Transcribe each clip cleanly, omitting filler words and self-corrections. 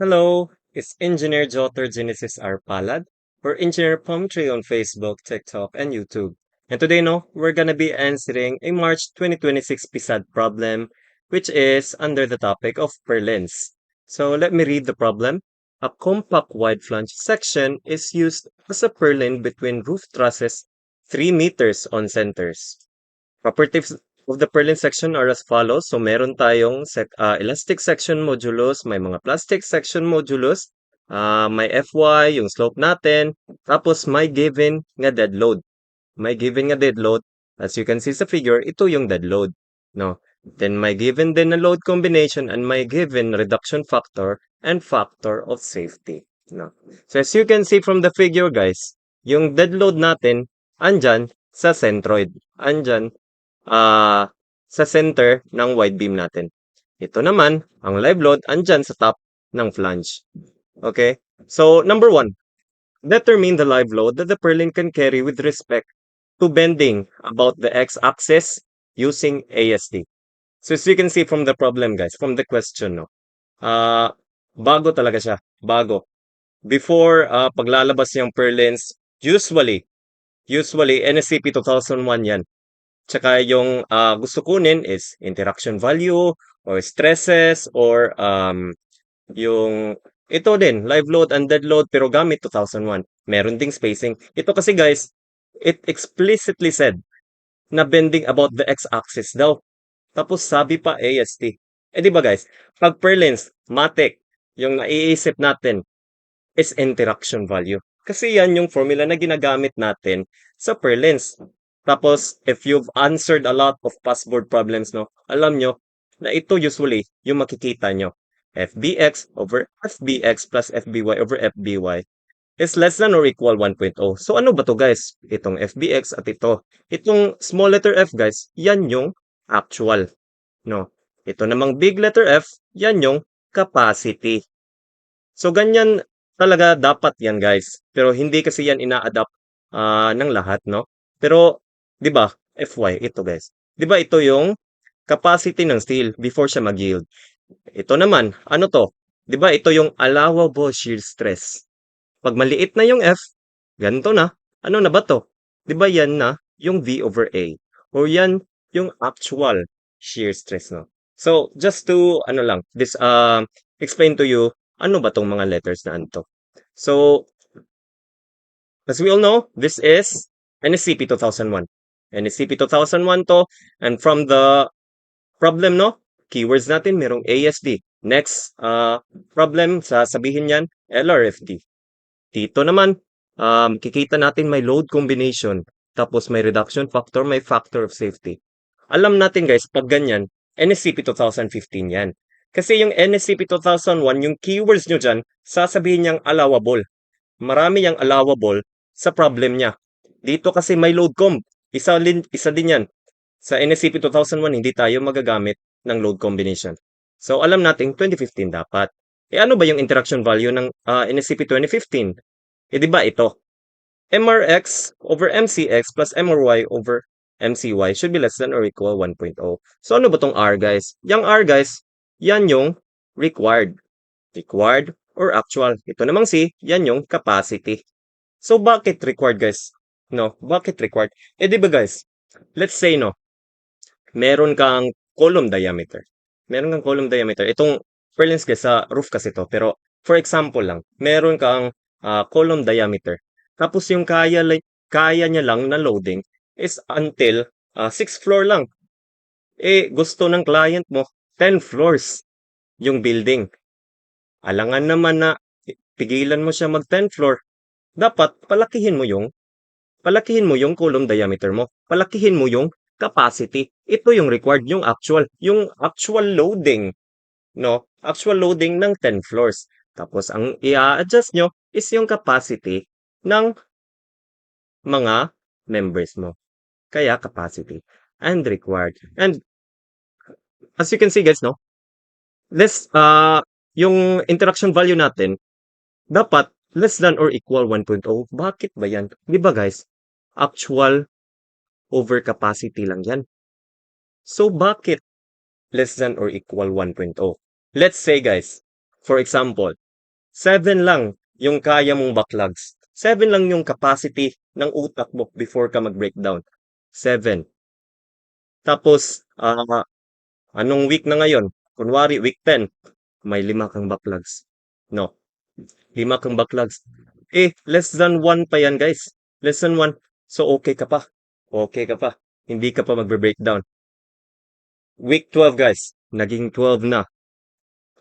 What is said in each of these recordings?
Hello, it's Engineer Jotter Genesis R. Palad, or Engineer Palm Tree on Facebook, TikTok, and YouTube. And today, we're gonna be answering a March 2026 PSAT problem, which is under the topic of purlins. So let me read the problem. A compact wide flange section is used as a purlin between roof trusses 3 meters on centers. Properties of the purlin section are as follows. So meron tayong elastic section modulus, may mga plastic section modulus, may Fy, yung slope natin, tapos may given nga dead load. May given nga dead load. As you can see sa figure, ito yung dead load. No? Then may given din na load combination and may given reduction factor and factor of safety. No? So as you can see from the figure guys, yung dead load natin, andyan sa centroid. Andyan sa center ng wide beam natin. Ito naman, ang live load, andyan sa top ng flange. Okay? So, number 1, determine the live load that the purlin can carry with respect to bending about the x-axis using ASD. So, as you can see from the problem, guys, from the question, bago talaga siya. Bago. Before paglalabas yung purlins, usually, NSCP 2001 yan. Tsaka yung gusto kunin is interaction value or stresses or yung ito din, live load and dead load pero gamit 2001. Meron ding spacing. Ito kasi guys, it explicitly said na bending about the x-axis daw. Tapos sabi pa AST. Eh di ba guys, pag purlins, matic, yung naiisip natin is interaction value. Kasi yan yung formula na ginagamit natin sa purlins. Tapos, if you've answered a lot of past board problems, alam nyo na ito usually yung makikita nyo. FBX over FBX plus FBY over FBY is less than or equal 1.0. So ano ba to guys? Itong FBX at ito. Itong small letter f guys, yan yung actual. No? Ito namang big letter F, yan yung capacity. So ganyan talaga dapat yan guys. Pero hindi kasi yan ina-adapt ng lahat, no? Pero 'di ba? FY ito guys. 'Di ba ito yung capacity ng steel before siya mag-yield. Ito naman, ano to? 'Di ba ito yung allowable shear stress. Pag maliit na yung F, ganito na. Ano na ba to? 'Di ba yan na yung V over A? Or yan yung actual shear stress, no? So, just to ano lang, this explain to you ano ba tong mga letters na anto. So, as we all know, this is NSCP 2001. NSCP 2001 to, and from the problem, keywords natin, merong ASD. Next problem, sasabihin yan, LRFD. Dito naman, kikita natin may load combination, tapos may reduction factor, may factor of safety. Alam natin guys, pag ganyan, NSCP 2015 yan. Kasi yung NSCP 2001, yung keywords nyo dyan, sasabihin niyang allowable. Marami yang allowable sa problem niya. Dito kasi may load comb. Isa din yan. Sa NSCP 2001, hindi tayo magagamit ng load combination. So, alam natin 2015 dapat. Ano ba yung interaction value ng NSCP 2015? Di ba ito? MRX over MCX plus MRY over MCY should be less than or equal 1.0. So, ano ba tong R, guys? Yung R, guys, yan yung required. Required or actual. Ito namang C, yan yung capacity. So, bakit required, guys? Bakit required? Di ba, guys? Let's say, meron kang column diameter. Meron kang column diameter. Itong purlins guys, sa roof kasi to. Pero, for example lang, meron kang column diameter. Tapos yung kaya niya lang na loading is until 6th floor lang. Gusto ng client mo, 10 floors yung building. Alangan naman na pigilan mo siya mag 10 floor. Dapat palakihin mo yung column diameter mo. Palakihin mo yung capacity. Ito yung required, yung actual loading, Actual loading ng 10 floors. Tapos ang i-adjust nyo is yung capacity ng mga members mo. Kaya capacity and required. And as you can see guys, yung interaction value natin dapat less than or equal 1.0. Bakit ba yan? Di ba guys? Actual over capacity lang yan. So bakit less than or equal 1.0? Let's say guys, for example, 7 lang yung kaya mong backlogs. 7 lang yung capacity ng utak mo before ka mag-breakdown. 7. Tapos, anong week na ngayon? Kunwari, week 10, may 5 kang backlogs. No, 5 kang backlogs. Less than 1 pa yan, guys. Less than 1. So, okay ka pa. Okay ka pa. Hindi ka pa magbe-breakdown. Week 12, guys. Naging 12 na.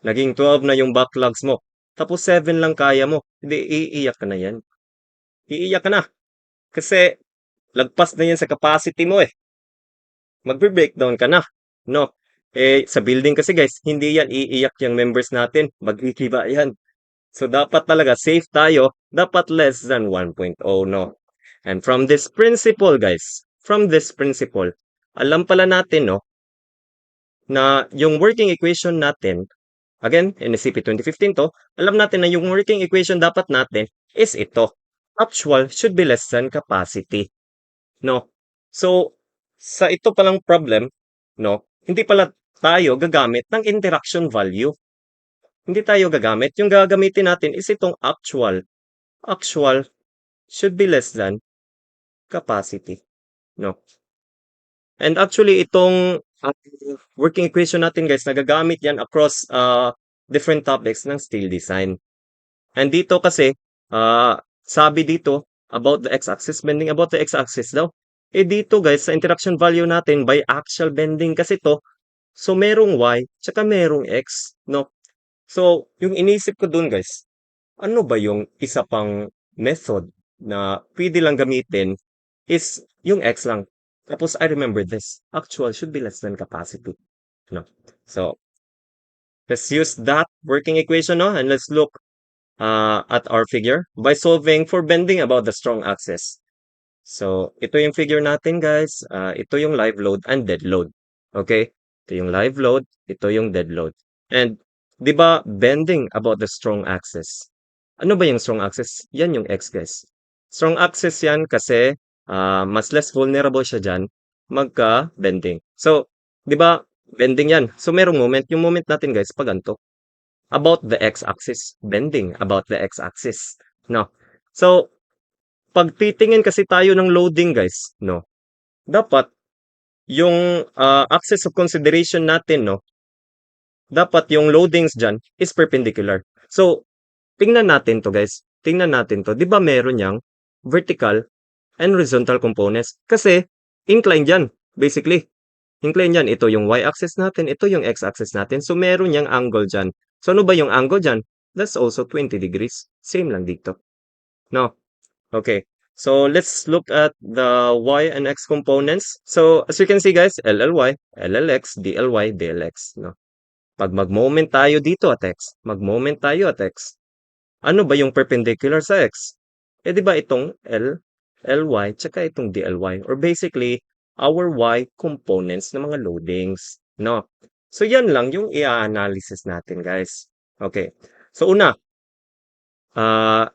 Naging 12 na yung backlogs mo. Tapos 7 lang kaya mo. Hindi, iiyak ka na yan. Iiyak ka na. Kasi, lagpas na yan sa capacity mo eh. Magbe-breakdown ka na. No? Sa building kasi guys, hindi yan iiyak yung members natin. Magkikiba yan. So, dapat talaga safe tayo. Dapat less than 1.0, no? And from this principle, guys, from this principle, alam pala natin, no, na yung working equation natin, again, NSCP 2015 to, alam natin na yung working equation dapat natin is ito. Actual should be less than capacity. No? So, sa ito palang problem, no, hindi pala tayo gagamit ng interaction value. Hindi tayo gagamit. Yung gagamitin natin is itong actual. Actual should be less than capacity. No? And actually, itong working equation natin guys, nagagamit yan across different topics ng steel design. And dito kasi, sabi dito about the x-axis, bending about the x-axis daw. Dito guys, sa interaction value natin by axial bending kasi to, so merong y, tsaka merong x, no? So, yung inisip ko dun guys, ano ba yung isa pang method na pwede lang gamitin is yung x lang. Tapos I remember this, actual should be less than capacity, no? So, let's use that working equation, no? And let's look at our figure by solving for bending about the strong axis. So, ito yung figure natin, guys. Ito yung live load and dead load. Okay? Ito yung live load, ito yung dead load. And, di ba, bending about the strong axis. Ano ba yung strong axis? Yan yung X, guys. Strong axis yan kasi mas less vulnerable siya dyan magka-bending. So, di ba, bending yan. So, merong moment. Yung moment natin, guys, pag ganito about the x-axis, bending about the x-axis, no? So, pag titingin kasi tayo ng loading, guys, no? Dapat yung axis of consideration natin, no? Dapat yung loadings diyan is perpendicular. So, tingnan natin to, guys. Tingnan natin to. 'Di ba meron yang vertical and horizontal components? Kasi incline diyan, basically. Incline yan. Ito yung y-axis natin. Ito yung x-axis natin. So, meron yang angle dyan. So, ano ba yung angle dyan? That's also 20 degrees. Same lang dito. No? Okay. So, let's look at the y and x components. So, as you can see guys, LLY, LLX, DLY, DLX. No? Pag mag-moment tayo dito at x, mag-moment tayo at x, ano ba yung perpendicular sa x? Di ba itong LY, tsaka itong DLY. Or basically, our y components ng mga loadings, no? So yan lang yung i-analysis natin, guys. Okay. So una,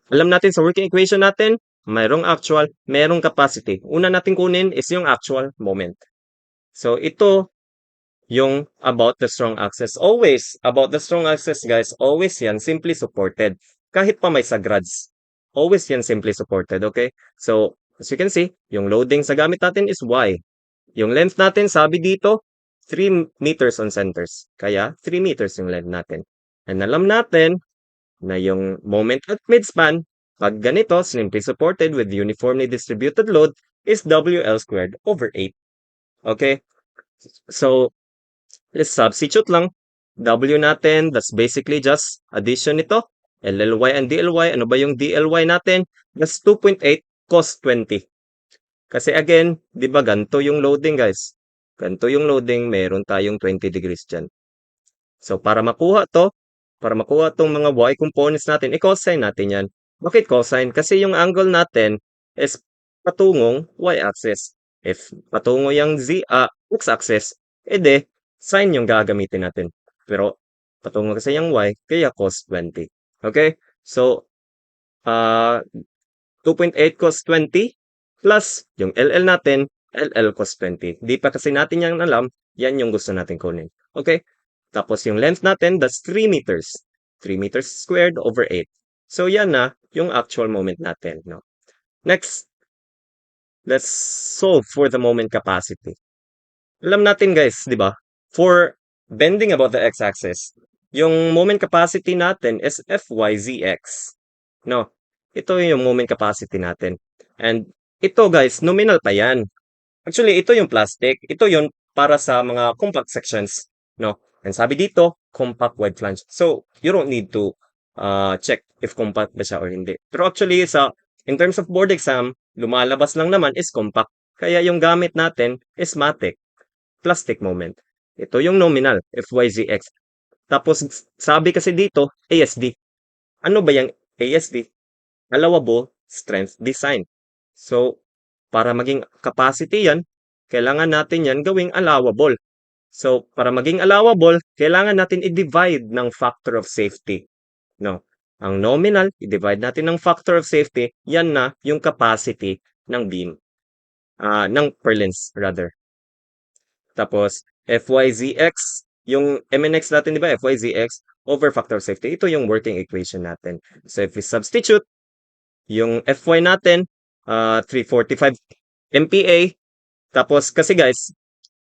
alam natin sa working equation natin, mayroong actual, mayroong capacity. Una natin kunin is yung actual moment. So ito yung about the strong axis. Always about the strong axis, guys, always yan simply supported. Kahit pa may sagrads. Always yan simply supported, okay? So, as you can see, yung loading sa gamit natin is y. Yung length natin, sabi dito, 3 meters on centers. Kaya, 3 meters yung length natin. And alam natin na yung moment at midspan, pag ganito, simply supported with uniformly distributed load, is WL squared over 8. Okay? So, let's substitute lang. W natin, that's basically just addition nito. LLY and DLY. Ano ba yung DLY natin? That's 2.8 cos 20. Kasi again, di ba ganito yung loading guys? Ganito yung loading, meron tayong 20 degrees dyan. So para makuha tong mga y components natin, i-cosine natin yan. Bakit cosine? Kasi yung angle natin is patungong y-axis. If patungo yung x-axis, edi sine yung gagamitin natin. Pero patungo kasi yung y, kaya cos 20. Okay? So, 2.8 cos 20 plus yung LL natin, LL cos 20. Di pa kasi natin yan alam, yan yung gusto natin kunin. Okay? Tapos yung length natin, that's 3 meters. 3 meters squared over 8. So yan na yung actual moment natin, no? Next, let's solve for the moment capacity. Alam natin guys, di ba? For bending about the x-axis, yung moment capacity natin is Fyzx. No? Ito yung moment capacity natin. And ito guys, nominal pa yan. Actually, ito yung plastic. Ito yung para sa mga compact sections. No? And sabi dito, compact wide flange. So, you don't need to check if compact ba siya or hindi. Pero actually, in terms of board exam, lumalabas lang naman is compact. Kaya yung gamit natin is matic, plastic moment. Ito yung nominal, Fyzx. Tapos, sabi kasi dito, ASD. Ano ba yung ASD? Allowable strength design. So, para maging capacity yan, kailangan natin yan gawing allowable. So, para maging allowable, kailangan natin i-divide ng factor of safety. No? Ang nominal, i-divide natin ng factor of safety, yan na yung capacity ng beam. Ng purlins, rather. Tapos, Fyzx, yung MNX natin, di ba? Fyzx over factor of safety. Ito yung working equation natin. So, if we substitute, yung Fy natin, 345 MPa. Tapos, kasi guys,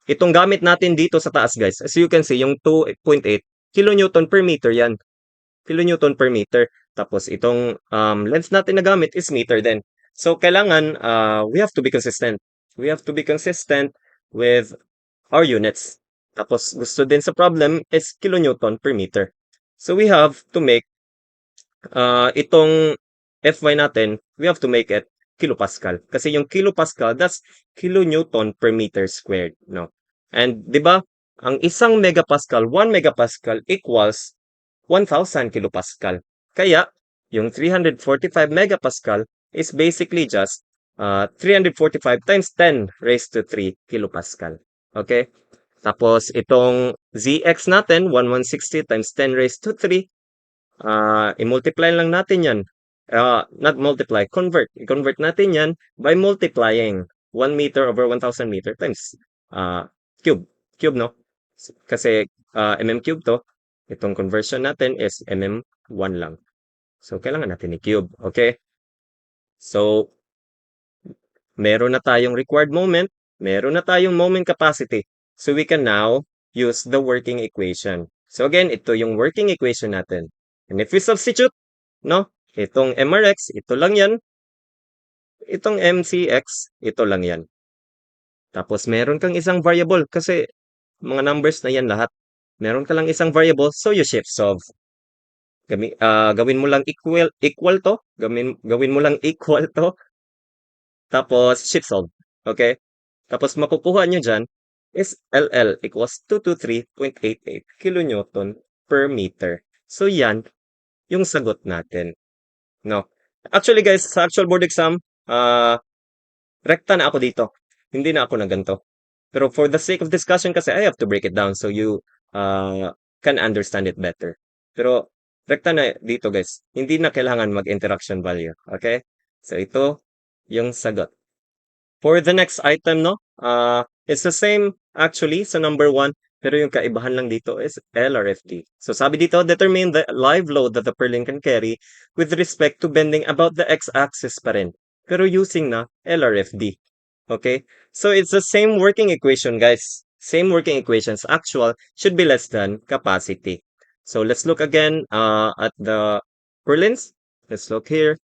itong gamit natin dito sa taas guys, as you can see, yung 2.8 kilonewton per meter yan. Kilonewton per meter. Tapos, itong length natin na gamit is meter din. So, kailangan, we have to be consistent. We have to be consistent with our units. Tapos, gusto din sa problem is kilonewton per meter. So, we have to make itong Fy natin, we have to make it kilopascal. Kasi yung kilopascal, that's kilonewton per meter squared, no? And, di ba, ang isang megapascal, 1 megapascal equals 1,000 kilopascal. Kaya, yung 345 megapascal is basically just 345 times 10 raised to 3 kilopascal. Okay? Tapos, itong Zx natin, 1160 times 10 raised to 3, i-multiply lang natin yan. Not multiply, convert. I-convert natin yan by multiplying 1 meter over 1,000 meter times cube. Cube, no? Kasi mm cube to. Itong conversion natin is mm1 lang. So, kailangan natin i-cube. Okay? So, meron na tayong required moment. Meron na tayong moment capacity. So, we can now use the working equation. So, again, ito yung working equation natin. And if we substitute, no? Itong MRX, ito lang yan. Itong MCX, ito lang yan. Tapos, meron kang isang variable kasi mga numbers na yan lahat. Meron ka lang isang variable, so you shift solve. Gawin mo lang equal to. Gawin mo lang equal to. Tapos, shift solve. Okay? Tapos, makukuha nyo dyan is LL equals 223.88 kilonewton per meter. So, yan yung sagot natin. No? Actually, guys, sa actual board exam, rekta na ako dito. Hindi na ako na ganito. Pero for the sake of discussion kasi, I have to break it down so you can understand it better. Pero, rekta na dito, guys. Hindi na kailangan mag-interaction value. Okay? So, ito yung sagot. For the next item, no? It's the same actually sa number 1, pero yung kaibahan lang dito is LRFD. So sabi dito, determine the live load that the purlin can carry with respect to bending about the x-axis pa rin, pero using na LRFD. Okay? So it's the same working equation, guys. Same working equations. Actual should be less than capacity. So let's look again at the purlins. Let's look here.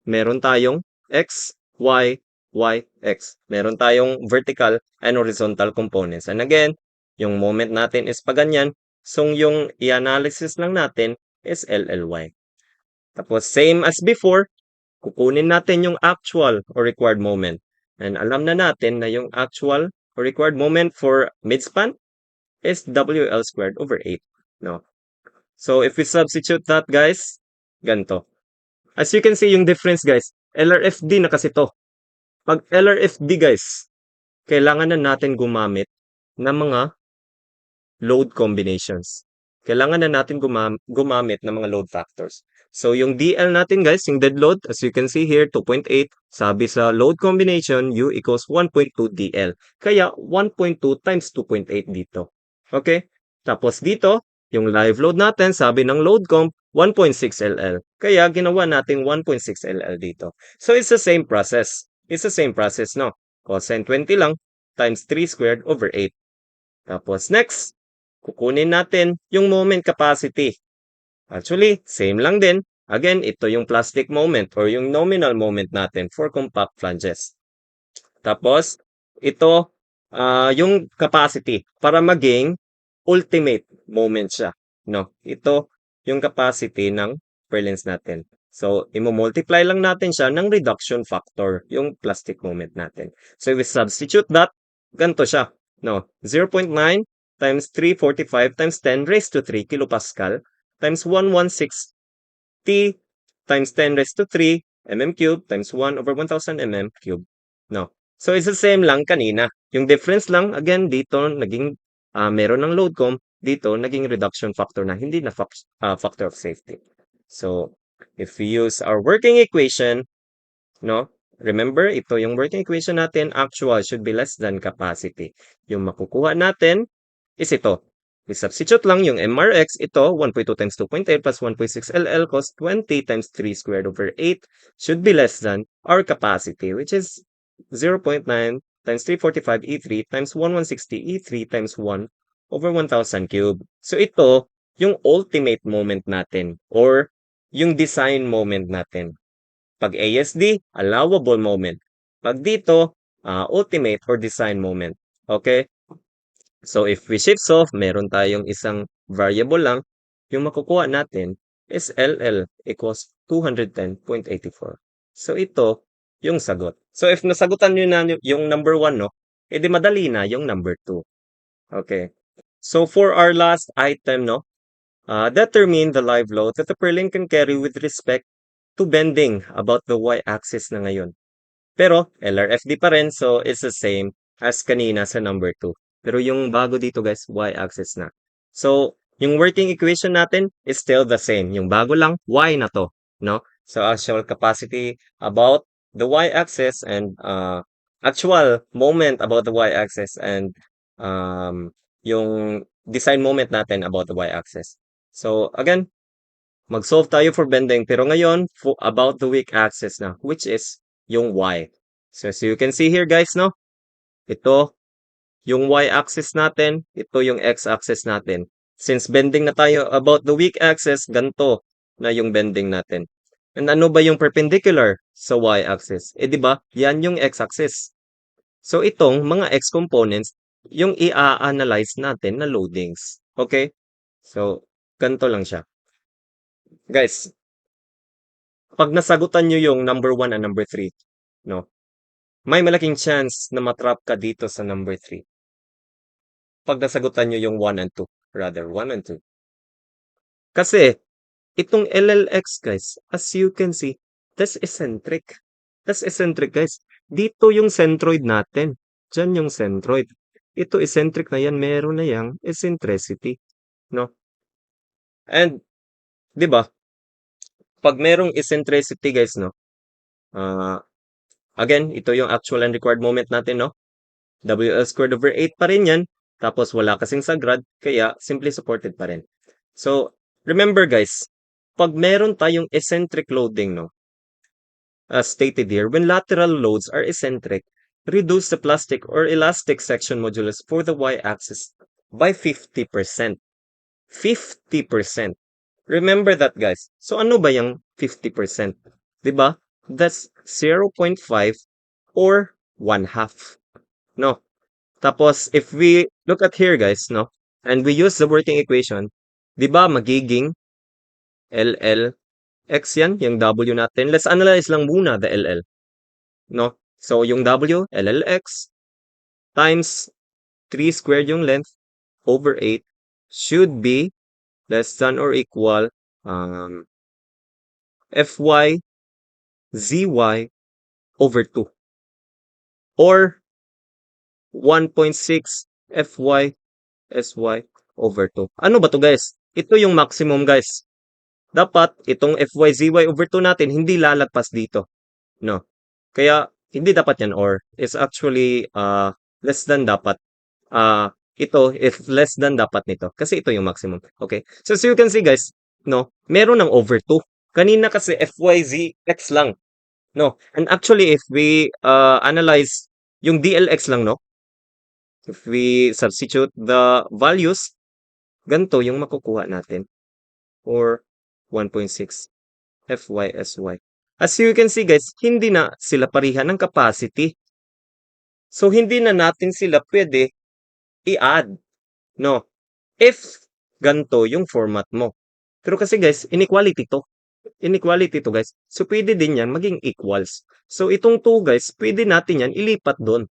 Meron tayong x, y, y, x. Meron tayong vertical and horizontal components. And again, yung moment natin is pa ganyan. So, yung i-analysis lang natin is LLY. Tapos, same as before, kukunin natin yung actual or required moment. And alam na natin na yung actual or required moment for midspan is WL squared over 8. No? So, if we substitute that, guys, ganito. As you can see, yung difference, guys, LRFD na kasi to. Pag LRFD, guys, kailangan na natin gumamit ng mga load combinations. Kailangan na natin gumamit ng mga load factors. So, yung DL natin, guys, yung dead load, as you can see here, 2.8. Sabi sa load combination, U equals 1.2 DL. Kaya, 1.2 times 2.8 dito. Okay? Tapos dito, Yung live load natin, sabi ng load comp, 1.6 LL. Kaya ginawa natin 1.6 LL dito. So it's the same process. It's the same process, no? Cosine 20 lang times 3 squared over 8. Tapos next, kukunin natin yung moment capacity. Actually, same lang din. Again, ito yung plastic moment or yung nominal moment natin for compact flanges. Tapos, ito, yung capacity para maging ultimate moment siya. No? Ito yung capacity ng purlins natin. So, imo-multiply lang natin siya ng reduction factor, yung plastic moment natin. So, we substitute that, ganito siya. No? 0.9 times 345 times 10 raised to 3 kilopascal times 116 T times 10 raised to 3 mm cube times 1 over 1000 mm cube. No? So, it's the same lang kanina. Yung difference lang, again, dito naging meron ng load comp, dito naging reduction factor na, hindi na factor of safety. So, if we use our working equation, no? Remember, ito yung working equation natin, actual should be less than capacity. Yung makukuha natin is ito. I-substitute lang yung MRX, ito, 1.2 times 2.8 plus 1.6 LL cos 20 times 3 squared over 8 should be less than our capacity, which is 0.9 times 345 E3 times 1160 E3 times 1 over 1000 cube. So ito, yung ultimate moment natin or yung design moment natin. Pag ASD, allowable moment. Pag dito, ultimate or design moment. Okay? So if we shift off, meron tayong isang variable lang. Yung makukuha natin is LL equals 210.84. So ito yung sagot. So if nasagutan nyo na yung number 1, no, edi madali na yung number 2. Okay. So for our last item, no, determine the live load that the purlin can carry with respect to bending about the y-axis na ngayon. Pero LRFD pa rin, so it's the same as kanina sa number 2. Pero yung bago dito guys, y-axis na. So, yung working equation natin is still the same. Yung bago lang, y na to. No? So, actual capacity about the y-axis and actual moment about the y-axis and yung design moment natin about the y-axis. So, again, mag-solve tayo for bending. Pero ngayon, about the weak axis na, which is yung y. So you can see here guys, no? Ito, yung y-axis natin, ito yung x-axis natin. Since bending na tayo about the weak axis, ganito na yung bending natin. And ano ba yung perpendicular sa y-axis? Eh di ba? Yan yung x-axis. So itong mga x components, yung i-analyze natin na loadings. Okay? So, ganito lang siya. Guys, pag nasagutan nyo yung number 1 and number 3, no? May malaking chance na matrap ka dito sa number 3. Pag nasagutan nyo yung 1 and 2, rather 1 and 2. Kasi itong LLX guys, as you can see, that's eccentric. That's eccentric guys. Dito yung centroid natin. Diyan yung centroid. Ito eccentric na yan, meron na yang eccentricity, no? And 'di ba? Pag merong eccentricity guys, no? Again, ito yung actual and required moment natin, no? WL squared over 8 pa rin yan. Tapos wala kasing sagrad, kaya simply supported pa rin. So, remember guys, pag meron tayong eccentric loading, no? As stated here, when lateral loads are eccentric, reduce the plastic or elastic section modulus for the y-axis by 50%. 50%. Remember that guys. So ano ba yung 50%? 'Di ba? That's 0.5 or 1/2. No? Tapos, if we look at here, guys, no? And we use the working equation, di ba magiging LLX yan, yung W natin. Let's analyze lang muna the LL, no? So, yung W, LLX, times 3 squared yung length, over 8, should be less than or equal Fy Zy over 2. Or 1.6 Fy Sy over 2. Ano ba to guys? Ito yung maximum guys. Dapat itong Fy Zy over 2 natin hindi lalagpas dito. No. Kaya hindi dapat yan or. It's actually less than dapat. ito, if less than dapat nito. Kasi ito yung maximum. Okay? So, you can see guys, no? Meron ng over 2. Kanina kasi FYZ lang. No? And actually, if we analyze yung DLX lang, no? If we substitute the values, ganito yung makukuha natin. Or 1.6 FYSY. As you can see guys, hindi na sila parihan ng capacity. So, hindi na natin sila pwede i-add. No? If ganito yung format mo. Pero kasi guys, inequality to. Inequality to guys. So, pwede din yan maging equals. So, itong 2 guys, pwede natin yan ilipat doon.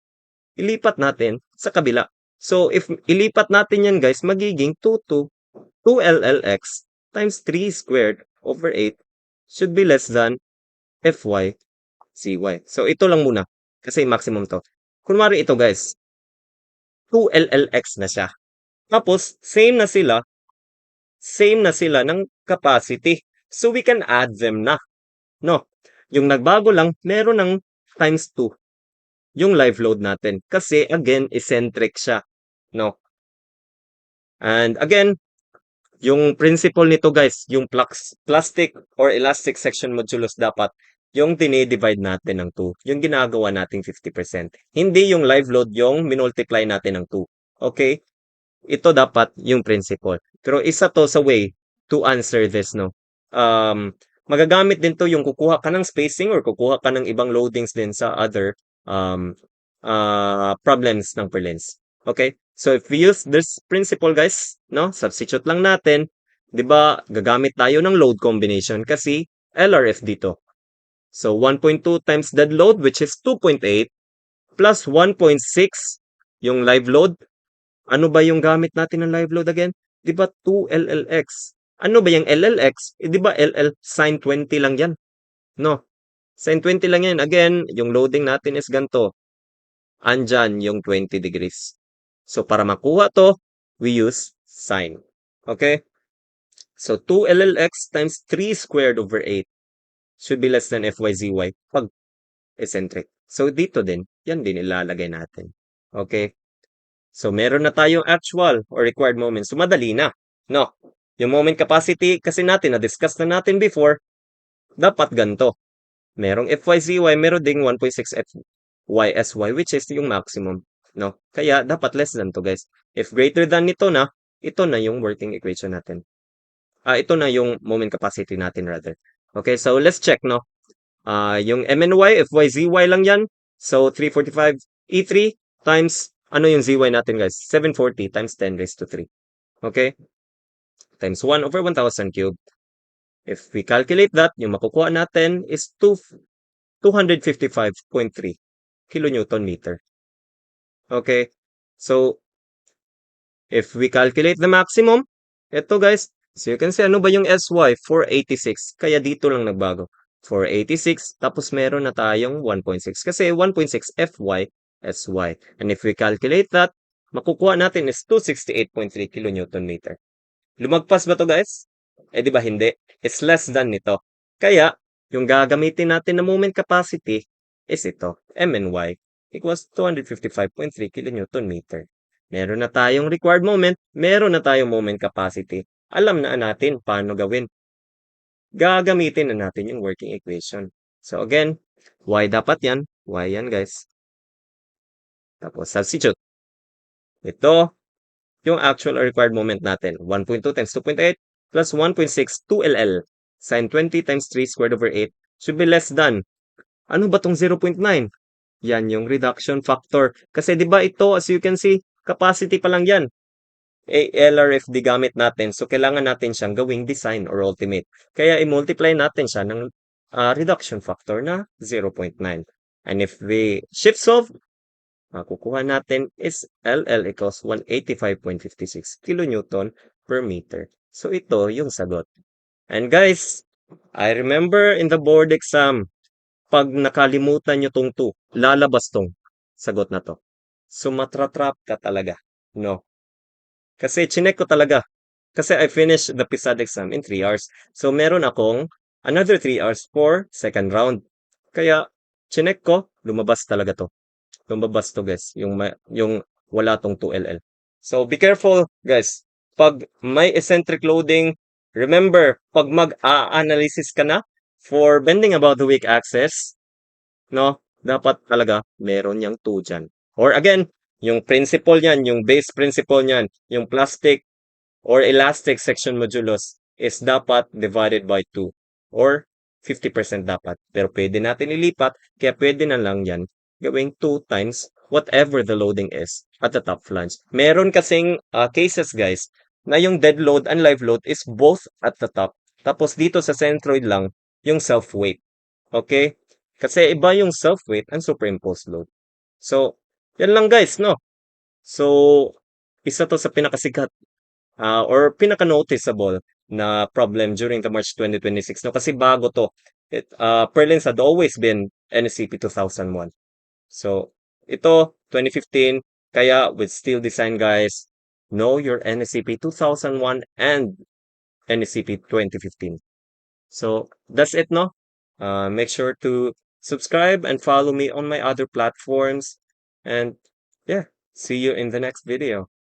Ilipat natin sa kabila. So, if ilipat natin yan guys, magiging 2LLX times 3 squared over 8 should be less than FYCY. So, ito lang muna. Kasi maximum to. Kunwari ito guys, 2LLX na siya. Tapos, same na sila ng capacity. So, we can add them na. No? Yung nagbago lang, meron ng times 2 yung live load natin. Kasi, again, eccentric siya. No? And again, yung principle nito guys, yung plastic or elastic section modulus dapat yung dinidivide natin ng 2. Yung ginagawa nating 50%. Hindi yung live load yung minultiply natin ng 2. Okay? Ito dapat yung principle. Pero isa to sa way to answer this, no? Magagamit din to yung kukuha ka ng spacing or kukuha ka ng ibang loadings din sa other problems ng Perlins. Okay? So if we use this principle guys, no? Substitute lang natin, 'di ba? Gagamit tayo ng load combination kasi LRF dito. So 1.2 times dead load which is 2.8 plus 1.6 yung live load. Ano ba yung gamit natin ng live load again? 'Di ba 2LLX? Ano ba yung LLX? 'Di ba LL sin 20 lang 'yan? No. Sin 20 lang 'yan. Again, yung loading natin is ganito. Andyan yung 20 degrees. So para makuha to, we use sin. Okay? So 2LLX times 3 squared over 8 should be less than FYZY pag eccentric. So dito din, yan din ilalagay natin. Okay? So meron na tayong actual or required moment. So madali na. No? Yung moment capacity kasi natin, na-discuss na natin before, dapat ganito. Merong FYZY, meron ding 1.6 FYSY which is yung maximum. No? Kaya dapat less than to guys. If greater than ito na yung working equation natin. Ito na yung moment capacity natin rather. Okay, so let's check, no? Yung MNY, FYZY lang yan. So 345 E3 times, ano yung ZY natin guys? 740 times 10 raised to 3. Okay? Times 1 over 1,000 cubed. If we calculate that, yung makukuha natin is 255.3 kilonewton meter. Okay? So, if we calculate the maximum, ito guys, so you can see ano ba yung SY? 486. Kaya dito lang nagbago. 486, tapos meron na tayong 1.6. Kasi 1.6 FY, SY. And if we calculate that, makukuha natin is 268.3 kilonewton meter. Lumagpas ba to guys? Eh di ba hindi? It's less than nito. Kaya, yung gagamitin natin na moment capacity is ito, MNY equals 255.3 kilonewton meter. Meron na tayong required moment, meron na tayong moment capacity. Alam na natin paano gawin. Gagamitin na natin yung working equation. So again, y dapat yan. Y yan guys. Tapos substitute. Ito, yung actual or required moment natin. 1.2 times 2.8 plus 1.6 2LL. Sin 20 times 3 squared over 8 should be less than. Ano ba tong 0.9? Yan yung reduction factor. Kasi 'di ba ito, as you can see, capacity pa lang yan. LRFD gamit natin. So kailangan natin siyang gawing design or ultimate. Kaya i-multiply natin siya ng reduction factor na 0.9. And if we shift solve, makukuha natin is LL equals 185.56 kilonewton per meter. So ito yung sagot. And guys, I remember in the board exam, pag nakalimutan nyo tong 2, lalabas tong sagot na to. So matratrap ka talaga. No. Kasi chinek ko talaga. Kasi I finished the PSAT exam in 3 hours. So meron akong another 3 hours for second round. Kaya chinek ko, lumabas talaga to. Lumabas to guys, yung wala tong 2LL. So be careful, guys. Pag may eccentric loading, remember, pag mag-a-analysis ka na for bending about the weak axis, no, dapat talaga meron yang 2 diyan. Or again, yung principle niyan, yung base principle niyan, yung plastic or elastic section modulus is dapat divided by 2 or 50% dapat. Pero pwede natin ilipat, kaya pwede na lang yan gawing 2 times whatever the loading is at the top flange. Meron kasing cases guys na yung dead load and live load is both at the top. Tapos dito sa centroid lang yung self-weight. Okay? Kasi iba yung self-weight and superimposed load. So, yan lang guys, no? So, isa to sa pinakasikat or pinaka-noticeable na problem during the March 2026, no? Kasi bago to. Perlins had always been NSCP 2001. So, ito, 2015, kaya with steel design guys, know your NSCP 2001 and NSCP 2015. So, that's it, no? Make sure to subscribe and follow me on my other platforms. And yeah, see you in the next video.